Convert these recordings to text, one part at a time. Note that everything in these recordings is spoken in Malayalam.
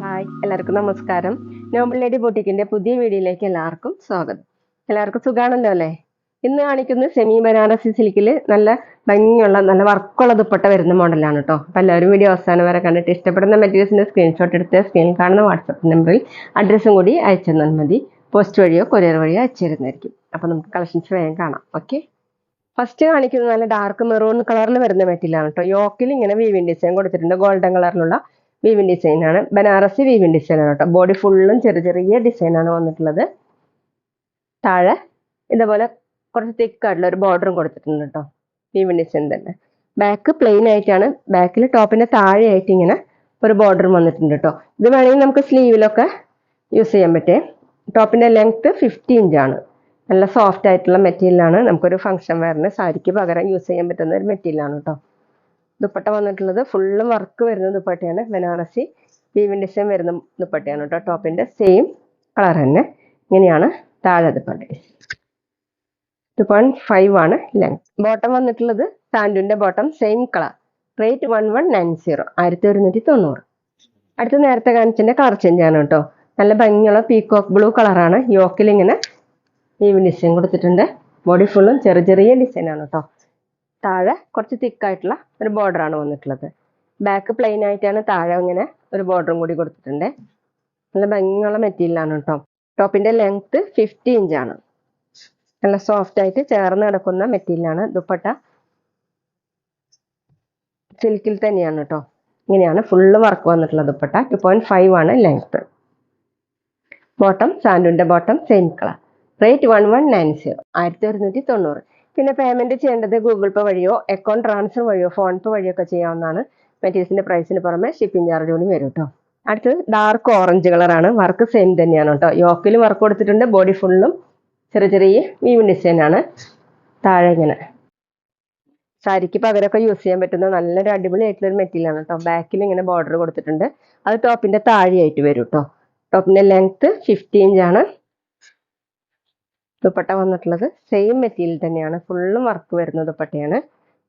ഹായ്, എല്ലാവർക്കും നമസ്കാരം. നോബിൾ ലേഡി ബൊട്ടിക്കിന്റെ പുതിയ വീഡിയോയിലേക്ക് എല്ലാവർക്കും സ്വാഗതം. എല്ലാവർക്കും സുഖാണല്ലോ അല്ലേ? ഇന്ന് കാണിക്കുന്നത് സെമി ബനാറസി സിൽക്കിൽ നല്ല ഭംഗിയുള്ള നല്ല വർക്കുള്ള ദുപ്പട്ട വരുന്ന മോഡലാണ് കേട്ടോ. അപ്പോൾ എല്ലാവരും വീഡിയോ അവസാനം വരെ കണ്ടിട്ട് ഇഷ്ടപ്പെടുന്ന മെറ്റീരിയൽസിന്റെ സ്ക്രീൻഷോട്ട് എടുത്ത് സ്ക്രീനിൽ കാണുന്ന വാട്സപ്പ് നമ്പറിൽ അഡ്രസ്സും കൂടി അയച്ചു തന്നാൽ മതി. പോസ്റ്റ് വഴിയോ കൊറിയർ വഴിയോ അയച്ചു തരുന്നതായിരിക്കും. അപ്പോൾ നമുക്ക് കളക്ഷൻസ് വേഗം കാണാം. ഓക്കെ, ഫസ്റ്റ് കാണിക്കുന്നത് നല്ല ഡാർക്ക് മെറൂൺ കളറിൽ വരുന്ന മെറ്റീരിയലാണ് കേട്ടോ. യോക്കിൽ ഇങ്ങനെ വീവിൻ ഡിസൈൻ കൊടുത്തിട്ടുണ്ട്. ഗോൾഡൻ കളറിലുള്ള വീവിൻ ഡിസൈൻ ആണ്. ബനാറസി വീവിൻ ഡിസൈൻ ആണ് കേട്ടോ. ബോഡി ഫുള്ളും ചെറിയ ചെറിയ ഡിസൈൻ ആണ് വന്നിട്ടുള്ളത്. താഴെ ഇതേപോലെ കുറച്ച് തിക്കായിട്ടുള്ള ഒരു ബോർഡറും കൊടുത്തിട്ടുണ്ട് കേട്ടോ. വീവിൻ ഡിസൈൻ തന്നെ. ബാക്ക് പ്ലെയിൻ ആയിട്ടാണ്. ബാക്കിൽ ടോപ്പിന്റെ താഴെയായിട്ട് ഇങ്ങനെ ഒരു ബോർഡറും വന്നിട്ടുണ്ട് കേട്ടോ. ഇത് വേണമെങ്കിൽ നമുക്ക് സ്ലീവിലൊക്കെ യൂസ് ചെയ്യാൻ പറ്റേ. ടോപ്പിന്റെ ലെങ്ത് 50 ഇഞ്ചാണ്. നല്ല സോഫ്റ്റ് ആയിട്ടുള്ള മെറ്റീരിയലാണ്. നമുക്കൊരു ഫംഗ്ഷൻ വെയറിന് സാരിക്ക് പകരം യൂസ് ചെയ്യാൻ പറ്റുന്ന ഒരു മെറ്റീരിയലാണ് കേട്ടോ. ദുപ്പട്ട വന്നിട്ടുള്ളത് ഫുള്ളും വർക്ക് വരുന്ന ദുപ്പട്ടയാണ്. ബനാറസി വീവിൻ ഡിസൈൻ വരുന്ന ദുപ്പട്ടയാണ് കേട്ടോ. ടോപ്പിന്റെ സെയിം കളർ തന്നെ. ഇങ്ങനെയാണ് താഴെ ദുപ്പട്ട. 2.5 ആണ് ലെങ്ത്. ബോട്ടം വന്നിട്ടുള്ളത് സാൻഡുവിന്റെ ബോട്ടം സെയിം കളർ. റേറ്റ് 1190, 1190. അടുത്ത നേരത്തെ കാണിച്ചതിന്റെ കളർ ചേഞ്ച് ആണ് കേട്ടോ. നല്ല ഭംഗിയുള്ള പീകോക്ക് ബ്ലൂ കളറാണ്. യോക്കിൽ ഇങ്ങനെ വീവിൻ ഡിസൈൻ കൊടുത്തിട്ടുണ്ട്. ബോഡി ഫുള്ളും ചെറിയ ചെറിയ ഡിസൈൻ ആണ് കേട്ടോ. താഴെ കുറച്ച് തിക്കായിട്ടുള്ള ഒരു ബോർഡർ ആണ് വന്നിട്ടുള്ളത്. ബാക്ക് പ്ലെയിൻ ആയിട്ടാണ്. താഴെ ഇങ്ങനെ ഒരു ബോർഡറും കൂടി കൊടുത്തിട്ടുണ്ട്. നല്ല ഭംഗിയുള്ള മെറ്റീരിയലാണ് കേട്ടോ. ടോപ്പിന്റെ ലെങ്ത് 50 ഇഞ്ചാണ്. നല്ല സോഫ്റ്റ് ആയിട്ട് ചേർന്ന് കിടക്കുന്ന മെറ്റീരിയലാണ്. ദുപ്പട്ട സിൽക്കിൽ തന്നെയാണ് കേട്ടോ. ഇങ്ങനെയാണ് ഫുള്ള് വർക്ക് വന്നിട്ടുള്ള ദുപ്പട്ട. 2.5 ആണ് ലെങ്ത്. ബോട്ടം സാൻഡുവിന്റെ ബോട്ടം സെയിം കളർ. റേറ്റ് 1190, 1190. പിന്നെ പേയ്മെന്റ് ചെയ്യേണ്ടത് ഗൂഗിൾ പേ വഴിയോ അക്കൗണ്ട് ട്രാൻസ്ഫർ വഴിയോ ഫോൺ പേ വഴിയോ ഒക്കെ ചെയ്യാവുന്നതാണ്. മെറ്റീരിയൽസിന്റെ പ്രൈസിന് പുറമെ ഷിപ്പിംഗ് ചാർജ് കൂടി വരും കേട്ടോ. അടുത്തത് ഡാർക്ക് ഓറഞ്ച് കളറാണ്. വർക്ക് സെയിം തന്നെയാണ് കേട്ടോ. യോക്കിൽ വർക്ക് കൊടുത്തിട്ടുണ്ട്. ബോഡി ഫുള്ളും ചെറിയ ചെറിയ വീവിൻ ഡിസൈൻ ആണ്. താഴെ ഇങ്ങനെ സാരിക്ക് പകരമൊക്കെ യൂസ് ചെയ്യാൻ പറ്റുന്ന നല്ലൊരു അടിപൊളി ആയിട്ടുള്ള ഒരു മെറ്റീരിയൽ ആണ് കേട്ടോ. ബാക്കിൽ ഇങ്ങനെ ബോർഡർ കൊടുത്തിട്ടുണ്ട്. അത് ടോപ്പിന്റെ താഴെയായിട്ട് വരും കേട്ടോ. ടോപ്പിന്റെ ലെങ്ത് 50 ഇഞ്ചാണ്. ദുപ്പട്ട വന്നിട്ടുള്ളത് സെയിം മെറ്റീരിയൽ തന്നെയാണ്. ഫുള്ളും വർക്ക് വരുന്ന ദുപ്പട്ടയാണ്.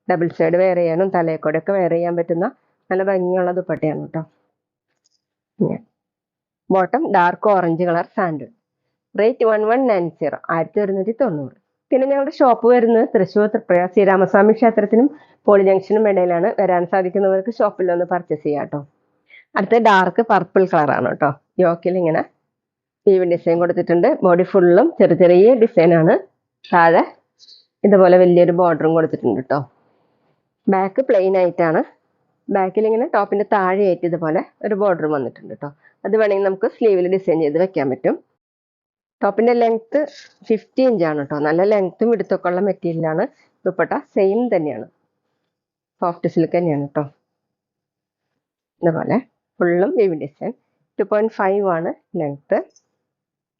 ഡബിൾ സൈഡ് വെയർ ചെയ്യാനും തലയെക്കോടൊക്കെ വെയർ ചെയ്യാൻ പറ്റുന്ന നല്ല ഭംഗിയുള്ള ദുപ്പട്ടയാണ് കേട്ടോ. Bottom dark orange colour sand. Rate 1190, 1190. പിന്നെ ഞങ്ങളുടെ ഷോപ്പ് വരുന്നത് തൃശ്ശൂർ തൃപ്പുഴ ശ്രീരാമസ്വാമി ക്ഷേത്രത്തിനും പോളി ജംഗ്ഷനും ഇടയിലാണ്. വരാൻ സാധിക്കുന്നവർക്ക് ഷോപ്പിൽ ഒന്ന് പർച്ചേസ് ചെയ്യാം കേട്ടോ. അടുത്ത ഡാർക്ക് പർപ്പിൾ കളറാണ് കേട്ടോ. യോക്കിൽ ഇങ്ങനെ വീവിൻ ഡിസൈൻ കൊടുത്തിട്ടുണ്ട്. ബോഡി ഫുള്ളും ചെറിയ ചെറിയ ഡിസൈൻ ആണ്. താഴെ ഇതുപോലെ വലിയൊരു ബോർഡറും കൊടുത്തിട്ടുണ്ട് കേട്ടോ. ബാക്ക് പ്ലെയിൻ ആയിട്ടാണ്. ബാക്കിൽ ഇങ്ങനെ ടോപ്പിന്റെ താഴെയായിട്ട് ഇതുപോലെ ഒരു ബോർഡർ വന്നിട്ടുണ്ട് കേട്ടോ. അത് വേണമെങ്കിൽ നമുക്ക് സ്ലീവിൽ ഡിസൈൻ ചെയ്ത് വെക്കാൻ പറ്റും. ടോപ്പിന്റെ ലെങ്ത് 50 ഇഞ്ചാണ് കേട്ടോ. നല്ല ലെങ്ത്തും ഇടുത്തൊക്കെ ഉള്ള മെറ്റീരിയലാണ്. ദുപ്പട്ട സെയിം തന്നെയാണ്. സോഫ്റ്റ് സിൽക്ക് തന്നെയാണ് കേട്ടോ. ഇതുപോലെ ഫുള്ളും വീവിൻ ഡിസൈൻ. 2.5 ആണ് ലെങ്ത്.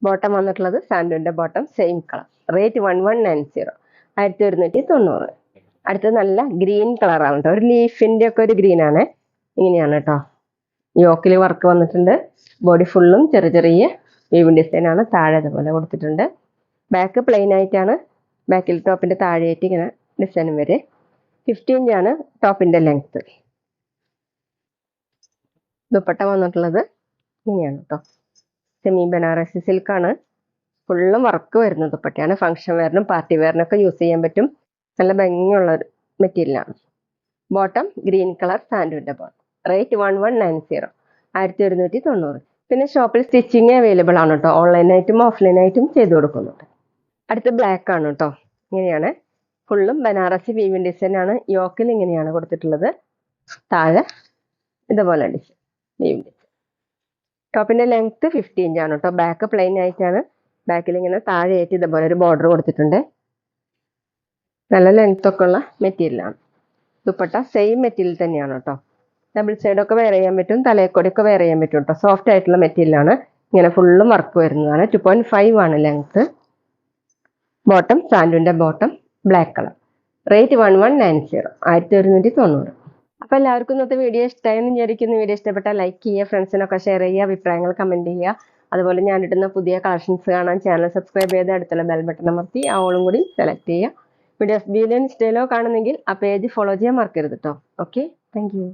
ബോട്ടം വന്നിട്ടുള്ളത് സാൻഡുവിന്റെ ബോട്ടം സെയിം കളർ. റേറ്റ് 1190, 1190. അടുത്തത് നല്ല ഗ്രീൻ കളറാണ് കേട്ടോ. ഒരു ലീഫിന്റെ ഒക്കെ ഒരു ഗ്രീൻ ആണ്. ഇങ്ങനെയാണ് കേട്ടോ. യോക്കിൽ വർക്ക് വന്നിട്ടുണ്ട്. ബോഡി ഫുള്ളും ചെറിയ ചെറിയ വീവിൻ ഡിസൈൻ ആണ്. താഴെ ഇതുപോലെ കൊടുത്തിട്ടുണ്ട്. ബാക്ക് പ്ലെയിൻ ആയിട്ടാണ്. ബാക്കിൽ ടോപ്പിന്റെ താഴെയായിട്ട് ഇങ്ങനെ ഡിസൈൻ വരെ. 50 ഇഞ്ചാണ് ടോപ്പിന്റെ ലെങ്ത്. ദുപ്പട്ട വന്നിട്ടുള്ളത് ഇങ്ങനെയാണ് കേട്ടോ. സെമി ബനാറസി സിൽക്കാണ്. ഫുള്ളും വർക്ക് വരുന്ന ദുപ്പട്ടയാണ്. ഫംഗ്ഷൻ വെയറിനും പാർട്ടി വെയറിനൊക്കെ യൂസ് ചെയ്യാൻ പറ്റും. നല്ല ഭംഗിയുള്ള ഒരു മെറ്റീരിയലാണ്. ബോട്ടം ഗ്രീൻ കളർ സാൻഡുവിന്റെ ബോട്ടം. റേറ്റ് 1190, 1190. പിന്നെ ഷോപ്പിൽ സ്റ്റിച്ചിങ് അവൈലബിൾ ആണ് കേട്ടോ. ഓൺലൈനായിട്ടും ഓഫ്ലൈനായിട്ടും ചെയ്ത് കൊടുക്കുന്നുണ്ട്. അടുത്ത് ബ്ലാക്ക് ആണ് കേട്ടോ. ഇങ്ങനെയാണ് ഫുള്ളും ബനാറസി വീവിൻ ഡിസൈൻ ആണ്. യോക്കിൽ ഇങ്ങനെയാണ് കൊടുത്തിട്ടുള്ളത്. താഴെ ഇതുപോലെ ഡിസൈൻ വീവിൻ ഡിസൈൻ. ടോപ്പിന്റെ ലെങ്ത് 50 ഇഞ്ചാണ് കേട്ടോ. ബാക്ക് പ്ലെയിൻ ആയിട്ടാണ്. ബാക്കിൽ ഇങ്ങനെ താഴെയായിട്ട് ഇതുപോലെ ഒരു ബോർഡർ കൊടുത്തിട്ടുണ്ട്. നല്ല ലെങ്ത് ഒക്കെ ഉള്ള മെറ്റീരിയലാണ്. ദുപ്പട്ട സെയിം മെറ്റീരിയൽ തന്നെയാണ് കേട്ടോ. ഡബിൾ സൈഡൊക്കെ വെയർ ചെയ്യാൻ പറ്റും. തലയെക്കൊടിയൊക്കെ വെയർ ചെയ്യാൻ പറ്റും കേട്ടോ. സോഫ്റ്റ് ആയിട്ടുള്ള മെറ്റീരിയലാണ്. ഇങ്ങനെ ഫുള്ളും വർക്ക് വരുന്നതാണ്. 2.5 ആണ് ലെങ്ത്. ബോട്ടം സാൻഡുവിന്റെ ബോട്ടം ബ്ലാക്ക് കളർ. റേറ്റ് 1190, 1190. അപ്പോൾ എല്ലാവർക്കും ഇന്നത്തെ വീഡിയോ ഇഷ്ടമായെന്ന് വിചാരിക്കുന്നു. വീഡിയോ ഇഷ്ടപ്പെട്ടാൽ ലൈക്ക് ചെയ്യുക, ഫ്രണ്ട്സിനൊക്കെ ഷെയർ ചെയ്യുക, അഭിപ്രായങ്ങൾ കമൻറ്റ് ചെയ്യുക. അതുപോലെ ഞാൻ ഇടുന്ന പുതിയ കളക്ഷൻസ് കാണാൻ ചാനൽ സബ്സ്ക്രൈബ് ചെയ്ത് അടുത്തുള്ള ബെൽ ബട്ടൺ അമർത്തി ആ ഓളും കൂടി സെലക്ട് ചെയ്യുക. വീഡിയോസ് ഇൻസ്റ്റയിലോ കാണുന്നെങ്കിൽ ആ പേജ് ഫോളോ ചെയ്യാൻ മറക്കരുത് കേട്ടോ. ഓക്കെ. Thank you.